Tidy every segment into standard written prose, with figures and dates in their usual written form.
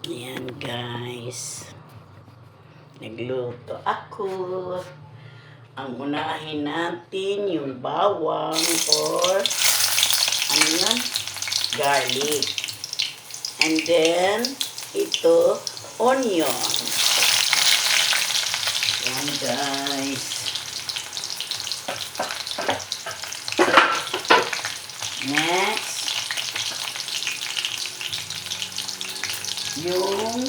Ayan guys. Nagluto ako. Ang unahin natin yung bawang or ano yan? Garlic. And then ito onion. Ayan guys. Next yung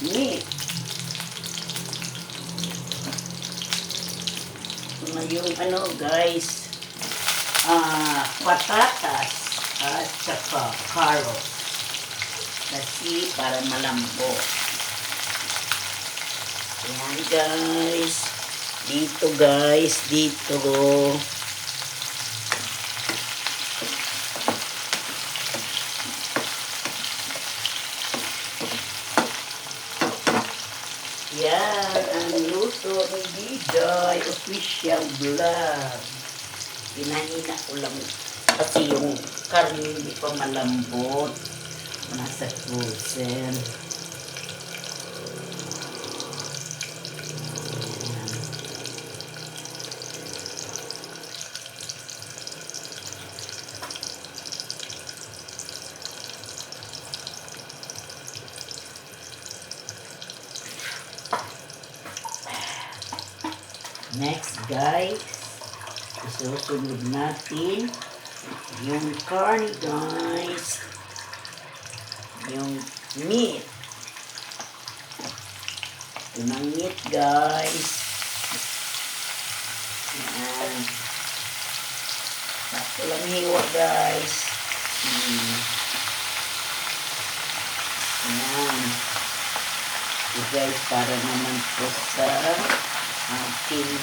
meat. Yung ano guys, patatas at saka carrots. Kasi para malambot. Ayan guys. Dito guys, dito. Yan ang luto ni Dijoy Official Vlog. Pinahina ko lang kasi yung karne hindi pa malambot. Nasa frozen. Next guys, isusunod natin yung karne guys, yung meat. Ito ng meat guys. Yan. Sakto lang hiwa guys. Yan. So guys, para naman po sa ating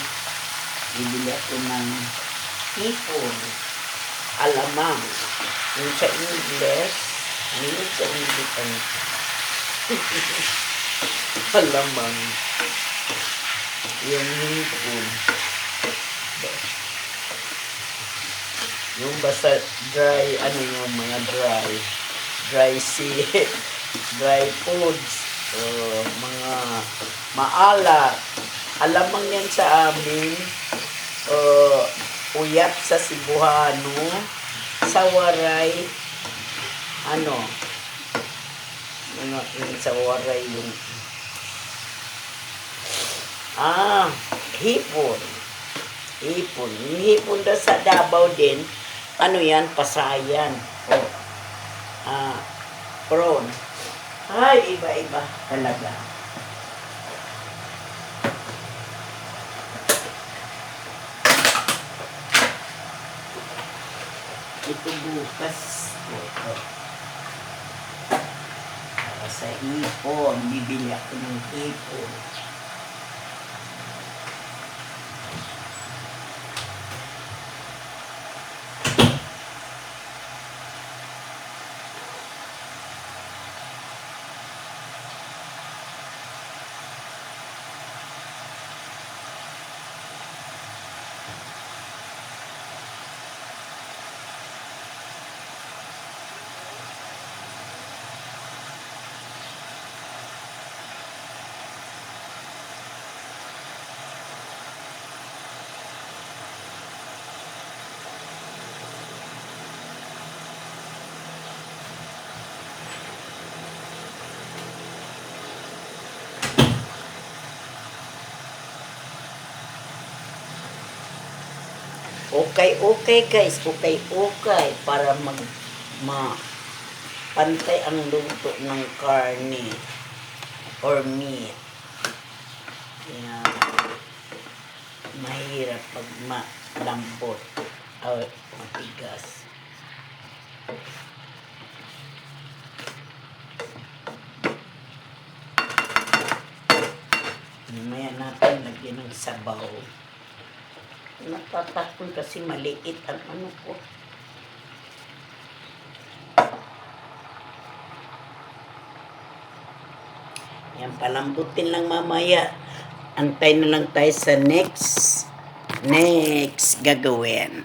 bibili ako ng hipon, alamang. Yung sa English, hindi sa English ang alamang. Yung hipon. Yung basta dry, ano yung mga dry dry foods, mga maalat. Alamang yan sa amin, uyap sa Cebuano, sa Waray, yung sa Waray yung, hipon. Hipon. Yung hipon daw sa Davao din, yan, pasayan. Prawn. Ay, iba-iba talaga. Ito bukas. Para sa hipon. Bibili ako ng hipon. Okay guys, okay para pantay ang luto ng karne or meat. Yan. Mahirap pag malambot o matigas. Mamaya natin lagyan ng sabaw. Natatakon kasi maliit ang ano ko. Yan, palambutin lang mamaya. Antay na lang tayo sa next gagawin.